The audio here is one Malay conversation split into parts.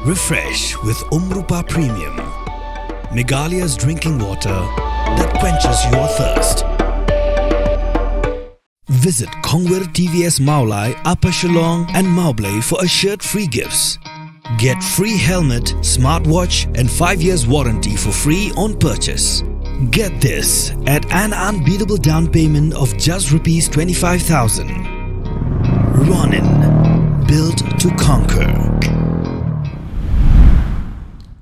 Refresh with Umrupa Premium, Meghalaya's drinking water that quenches your thirst. Visit Kongwer TVS Maulai, Upper Shillong and Maublay for assured free gifts. Get free helmet, smartwatch and 5 years warranty for free on purchase. Get this at an unbeatable down payment of just rupees 25,000. Ronin, built to conquer.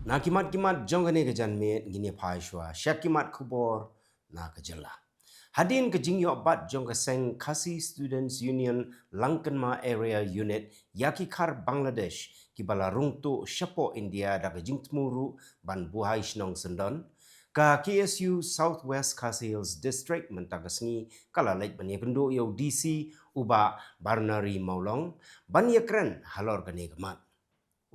Na kimat jongane ke janmet gini phaishwa syakimat khubor na kejela. Hadin ke jingyo bat jong ke seng Khasi Students Union Langkanma Area Unit Yakikhar Bangladesh ki bala rungtu syapo India da ke jingtmuru ban buhai snong sendon ka KSU Southwest Khasi Hills District mentagasngi kala lek bani kendo yo DC uba Barnari Maulong ban yakren halor kane gemat.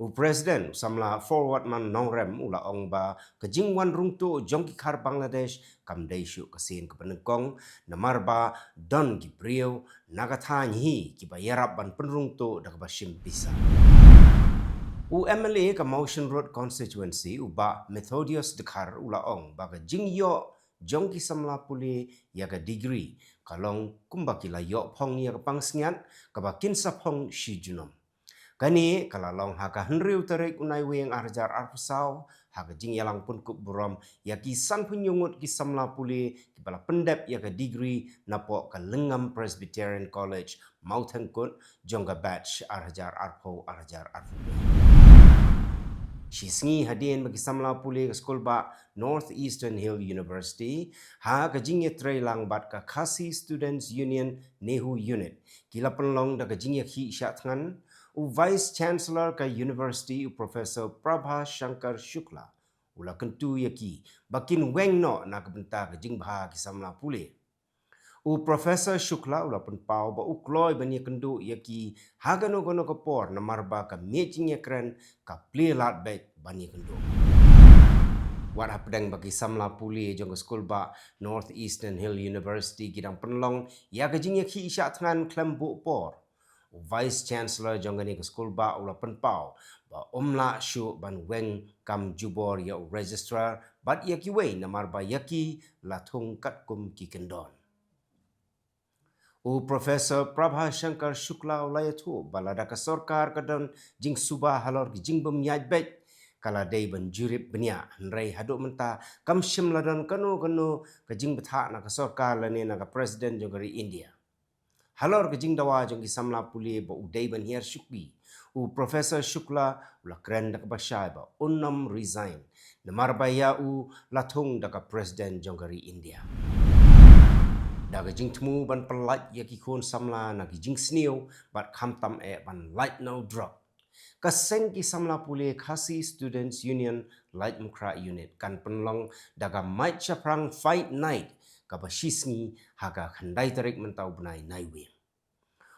Presiden samla forward man nongrem ula ong ba kejingwan rungtu jongkikhar Bangladesh kamdai syuk kesin kepenengkong namar ba Don Gibriel nagathanyi ki bayarap ban penrungtu dak basim bisa. MLA ke Motion Road constituency uba Methodius Dekhar ula ong ba kejingyo jongki samla puli ya ke degree kalong kumbakila yo phong ya ke pangsngat kabakin sapong shijunom. Kani kalalong haka henriu terik unai weng arjar arpusau haka jing yalang pun kup buram ya kisan penyungut kisamla puli kibala pendep ya ke degree napo ke Lengam Presbyterian College Mautengkut jongga batch arjar arpo arjar arpo. Shisngi hadin bagi samla puli ke skol ba Northeastern Hill University ha ke jing yetrei lang bat ke Khasi Students Union Nehu Unit kila penlong da ke jing yakhi syatngan Vice Chancellor ke University Professor Prabha Shankar Shukla ula kentu yaki bakin weng no na kebenta ke jing baha kisamla pule. Professor Shukla ula pun pau ba ukloi bani kendu yaki hagano gono kapor na marba ka mejing yakren ka plelat bet bani kendu. Wat hapdeng bagi samla puli jong skul ba Northeastern Hill University gidang penlong ya ke jing yaki isyak tangan klembu por. Vice Chancellor jongani ke skul ba ula penpau ba umla syu ban weng kam jubor ya registrar bat yaki wei namar ba yaki latung kat kum ki kendon. Professor Prabha Shankar Shukla ulayatu balada ka sorkar kadon jing subah halor ki jing bemyaj bet kala day ban jurip benya henrei haduk menta kam shim ladon kanu ka jing betha na ka sorkar lani na ka president jongari India. Halor ke jing dawa jong samla puli ba udai ban hier shukbi Professor Shukla ula kren dak basyai ba unam resign namar ba ya latung dak president jongari India dak jing tmu ban pelat ya ki khon samla na ki jing sniu bat kham tam ban light no drop kaseng ki samla puli Khasi Students Union Light Mukra Unit kan penlong daga might chaprang fight night kabashisni haga khandai tarik mentau benai naiwe.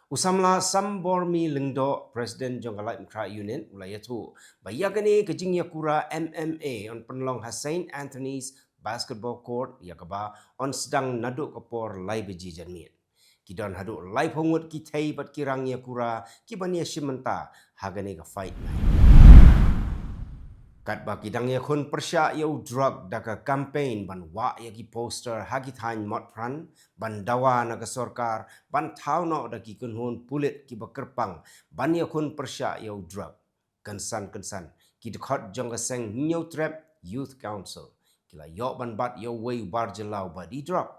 Usamla sambormi lengdo Presiden Jonggalai Mukra Unit ulayatu bayagani kejing yakura MMA on penlong St. Anthony's Basketball Court yakaba on sedang naduk kapor lai beji janmit. Kidon haduk lai pongut kitai bat kirang yakura kibani shimenta hagani ka fight night. Kat baki dang ya khun persya ya drug daka campaign ban wa ya ki poster hagi thain mot pran ban dawa na ka sorkar ban thau no daki kun hun pulit ki bakerpang ban ya khun persya ya drug kansan ki dekhot jong ka seng new trap youth council kila yo ban bat yo way barjelau ba di drug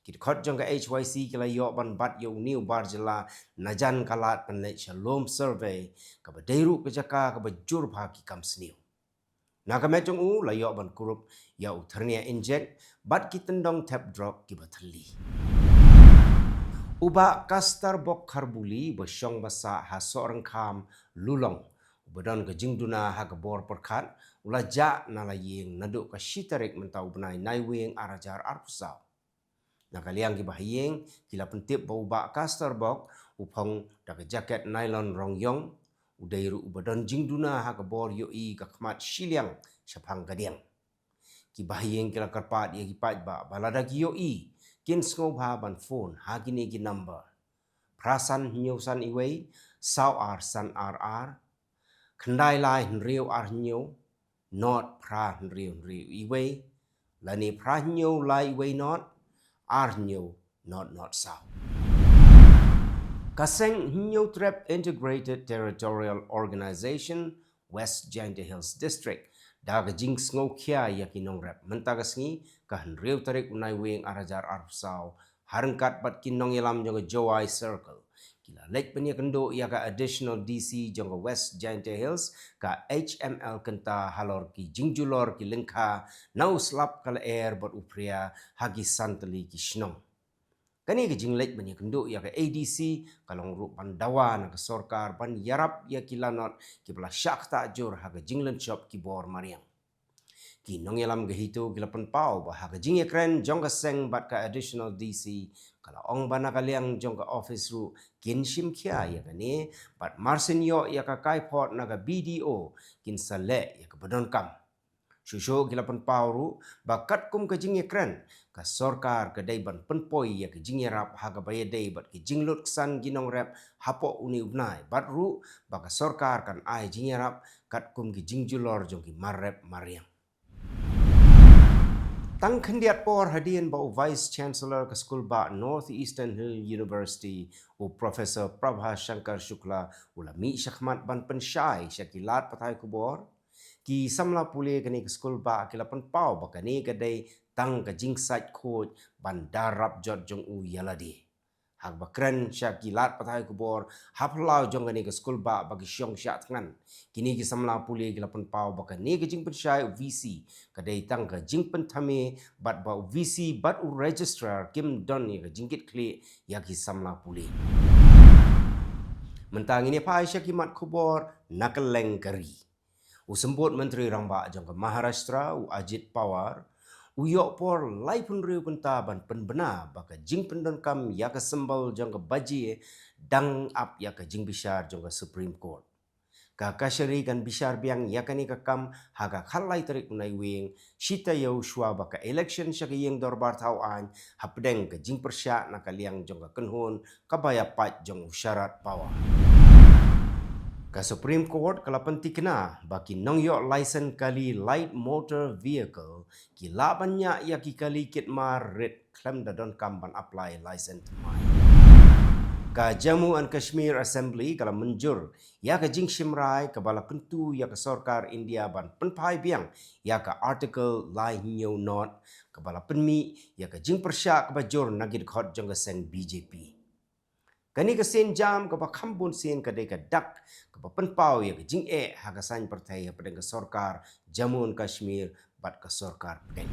ki dekhot jong ka HYC kila yo ban bat yo new barjela najan kalat pan le shalom survey ka badairu ka jaka ka bajur bha ki kam sniu. Nakamechong layo ban kurup ya uthernia inject bat kitendong tap drop ki bathali. Uba kastar bok kharbuli basyong basa hasorang kham lulong. Ubadon ke jingduna ha bor perkat ula ja nalaying naduk ka shitarik mentau benai naiwing arajar arpusau. Nakaliang ki bahiyeng kila pentip ba uba kastar bok upong dak jaket nylon rongyong udairu ubadon jingduna ha bor yoi ka khmat shiliang syapang gadiang ki bahiyeng kila karpat ya ki pat ba balada ki yoi kin skobha ban phone ha kini ki number prasan nyusan iwei sau ar san ar Khandai lai riu ar nyo not pra riu iwe lani pra nyo lai iwe not ar nyo not sao. Kaseng Nyo Trap Integrated Territorial Organization West Giant Hills District daga jing sngo kia ya kinong rap mentagasngi kahan riu tarik unai wing arajar arpsau harengkat bat kinong ilam jonga Jowai Circle kila lek penia kendo ya ka additional DC jonga West Giant Hills ka HML kenta halor ki jingjulor ki lengka nau slap kala air bot upria hagi santali ki shnong. Kani ke jinglek bani kenduk ya ke ADC kalong ru pandawa na ke sorkar ban yarap ya kilanot ki bla syak ta jur ha ke jinglen shop ki bor mariang. Ki nong yalam ke hitu ki lapan pau ba ha ke jing ekren jong ke seng bat ka additional DC kala ong bana kaliang jong ke office ru kin shim kia ya ke ni bat marsin yo ya ke kai pot na ke BDO kin sale ya ke bedon kam. Shusho gilapan pauru bakat kum ke jing ekran ka sorkar ke dai ban penpoi ya ke jing rap ha ka baye dai bat ke jing lut san ginong rap hapo uni ubnai bat ru ba ka sorkar kan ai jing rap kat kum ke jing julor jong ki marrep mariang. Tang khendiat por hadian ba Vice Chancellor ke School ba Northeastern Hill University u Professor Prabha Shankar Shukla ulami syakmat ban pensyai syakilat patai kubor ki samla pule kani ke skul ba ki lapan pau ba kani ke dai tang ke jing site coach ban darap jot jong u yaladi hak bakran syakilat patai kubor haplau jong kani ke skul ba bagi syong syak tangan kini ki samla pule ki lapan pau ba kani ke jing pensyai VC ke dai tang ke jing pentame bat ba VC bat u registrar kim don ni ke jingkit kli ya ki samla pule mentang ini pai syakimat kubor nakeleng kari. Usembut Menteri Ramba jong ke Maharashtra u Ajit Pawar uyok por lai pun riu penta ban penbena baka jing pendon kam ya ke sembal jong ke baji dang up ya ke jing bishar jong ke Supreme Court. Ka kasyari kan bishar biang ya kani ka kam haga khalai tarik unai wing shita yau shwa baka election sya ke yeng dorbar tau an hapdeng ke jing persyak na kaliang jong ke kenhun kabaya pat jong syarat Pawar. Ka Supreme Court kalapan tikna baki nongyok license kali light motor vehicle ki labanya ya ki kali kitmar red claim dadon kamban apply license mai. Ka Jammu and Kashmir Assembly kala menjur ya ka jing shimrai ka bala kentu ya ka sorkar India ban penpai biang ya ka article lai new not ka bala penmi ya ka jing persyak ka bajur nagid khot jong ka seng BJP. Kani ke sen jam ke bakambun sen ke dek ke dak ke penpau ya ke jing ha ke san partai ya pedeng ke sorkar Jammu and Kashmir bat ke sorkar pedeng.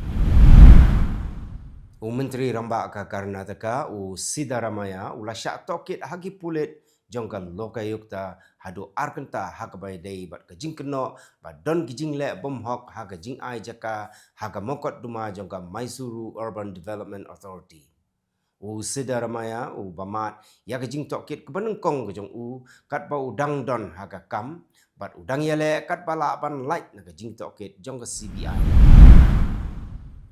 Menteri Ramba ke Karnataka Sidaramaya ula syak tokit hagi pulit jong ke Lokayukta hadu arkenta ha ke bai dei bat ke jing keno bat don ke jing le bom hok ha ke jing ai jaka ha ke mokot duma jong ke Mysuru Urban Development Authority. Sidaramaya bamat ya ke jing tokit ke benengkong ke jong kat ba udang don ha ke kam bat udang yale kat bala ban light na ke jing tokit jong ke CBI.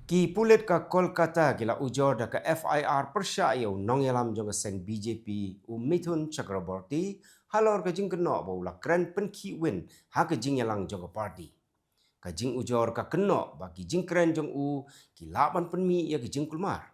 Ki pulit ke Kolkata gila ujor da ke FIR persya yo nong yalam jong ke seng BJP Mithun Chakraborty halor ke jing keno ba ula kren penki win ha ke jing yalang jong ke party. Ka jing ujor ka keno bagi jing kren jong ki laban penmi ya ke jing kulmar.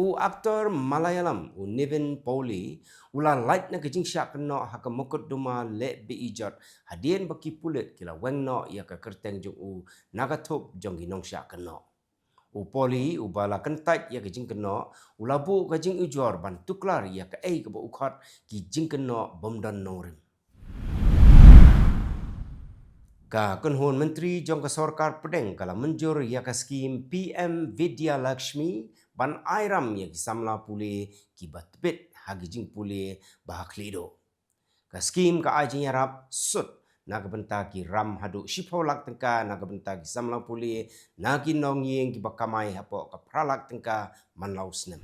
Aktor Malayalam Nivin Pauly ula light na kejing syak keno ha ke mokot duma le beijot hadien baki pulit kila weng no ya ke kerteng jong nagatop jong ginong syak keno. Pauly bala kentat ya kejing keno ula bu kejing ujor ban tuklar ya ke ke ba ukhat ki jing keno bomdan norim. Ka kenhun menteri jong ke sorkar pedeng kala menjur ya ke skim PM Vidya Lakshmi ban airam ya ki samla pule ki batbit hagi jing pule bahak lido. Ka skim ka ajing yarap sut na benta ki ram hadu shipolak tengka na benta ki samla pule na ki nong yeng ki bakamai hapo ka pralak tengka manlau snem.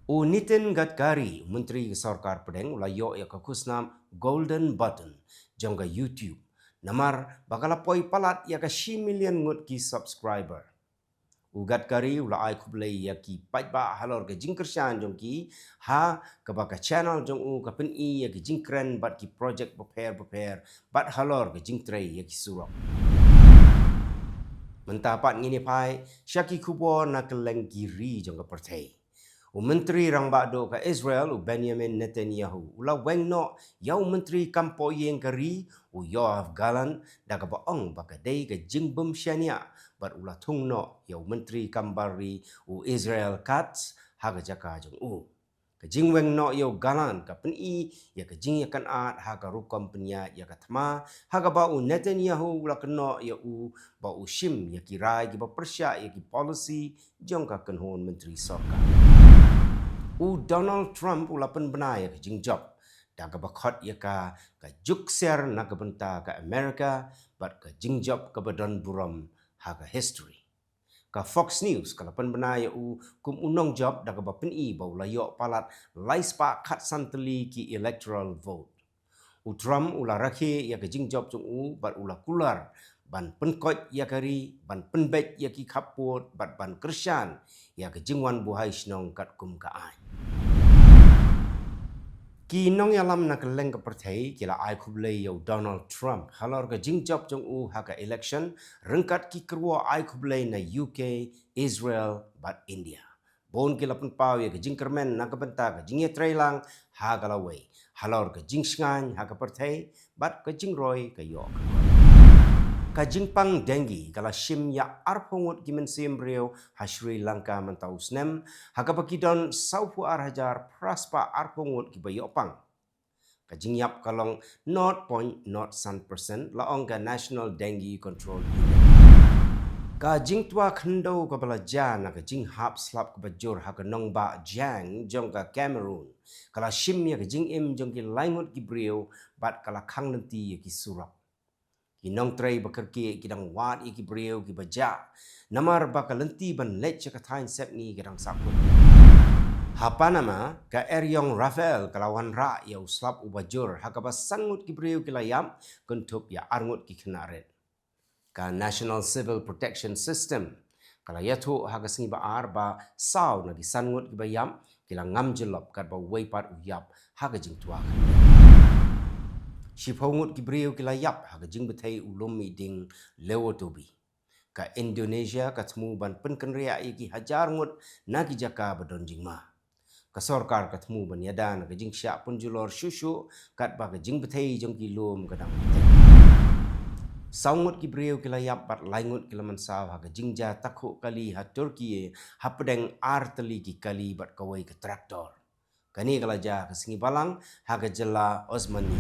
Nitin Gadkari menteri sorkar pedeng ulayo ya ka kusnam golden button jong ka YouTube. Namar bakala poi palat ya ka 1 million ngut ki subscriber. Ugat kari ula ai kublai ya ki paitba halor ke jingkershan jong ki ha ke baka channel jong u ka pen I ya ki jingkren bat ki project prepare bat halor ke jingtrei ya ki surok. Mentapat ngini pai syaki kubo na keleng giri jong ka pertai. Menteri rang bakdo ka Israel Benjamin Netanyahu ula weng no yau menteri kampo yeng kari Yoav Gallant da ka baong baka dei ka jingbum syania bat ula tung no yau menteri kambari Israel Katz ha ka jaka jong ka jingweng no yau Gallant ka pen I ya ka jing yakan at ha ka rukom penya ya ka thma ha ka ba Netanyahu ula keno ya ba shim ya ki rai ki ba persya ya ki policy jong ka kenhon menteri sorka. Donald Trump ula pen benai ke jing job da ka bakot ya ka juk ser na ka benta ka Amerika bat ka jing job ka badon buram ha ka history. Ka Fox News kala pen benai kum unong job da ka ba pen I ba ula yok palat laispa khat santeli ki electoral vote. Trump ula rakhi ya ka jing job chung bat ula kular ban penkot ya kari ban penbet ya ki kapot bat ban kershan ya ke jingwan buhai snong kat kum ka ai. Ki nong yalam na keleng ke pertai kila ai kublai yau Donald Trump halor ke jingjob jong ha ka election rengkat ki kerwa ai kublai na UK, Israel bat India. Bon kila pun pau ya ke jingkermen na ke benta ke jingye trailang ha ka lawai halor ke jingsngan ha ka pertai bat ke jingroy ke yok. Ka jingpang dengi kala shim ya arpongot gimen siembreo ha Sri Lanka mentau snem ha ka pakidon saupu hajar praspa arpongot ki bayopang ka jingyap kalong 0.01% laong ka National Dengue Control Unit ka jingtua khendo ka balajan ka jinghap slap ka bajur ha ka nongba jang jong ka Cameroon kala shim ya ka jingim jong ki laingot ki breo bat kala khang nanti ya ki surap. Kinong tray bakerki kidang wat iki breu ki baja namar bakalenti ban let ka tain sep ni kidang sakut hapa nama ka Eryong Rafael kalawan ra ya uslap ubajur hakaba sangut ki breu ki layam kuntup ya arngut ki kinaret ka National Civil Protection System kala yatu haga singi ba arba saw na ki sangut ki bayam kila ngam jelop kat ba weipat uyap haga jingtua Shipongut ki breu ki layap ha ka jing betai ulum miding lewotobi ka Indonesia ka temu ban penkenria ki hajar ngut na ki jaka badon jingma ka sorkar ka temu ban yadan ka jing sya pun julor shushu kat ba ka jing betai jong ki lum ka dang saungut ki breu ki layap bat laingut ki laman saw ha ka jingja takhu kali ha Turki ha pedeng arteli ki kali bat kawai ka traktor kani kalaja ka singi balang ha ka jela Osmani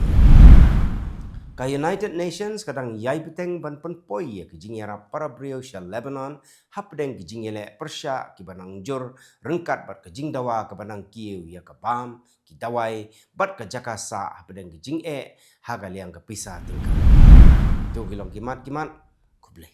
ka United Nations kadang yai beteng ban penpoi ya ke jingyara para brio sya Lebanon hapdeng ke jingyele persya ki banang jur rengkat bat ke jingdawa ke banang kiu ya ke bam ki dawai bat ke jakasa hapdeng ke jing'e ha ga liang ke pisah tingkah tu kilong kimat kublai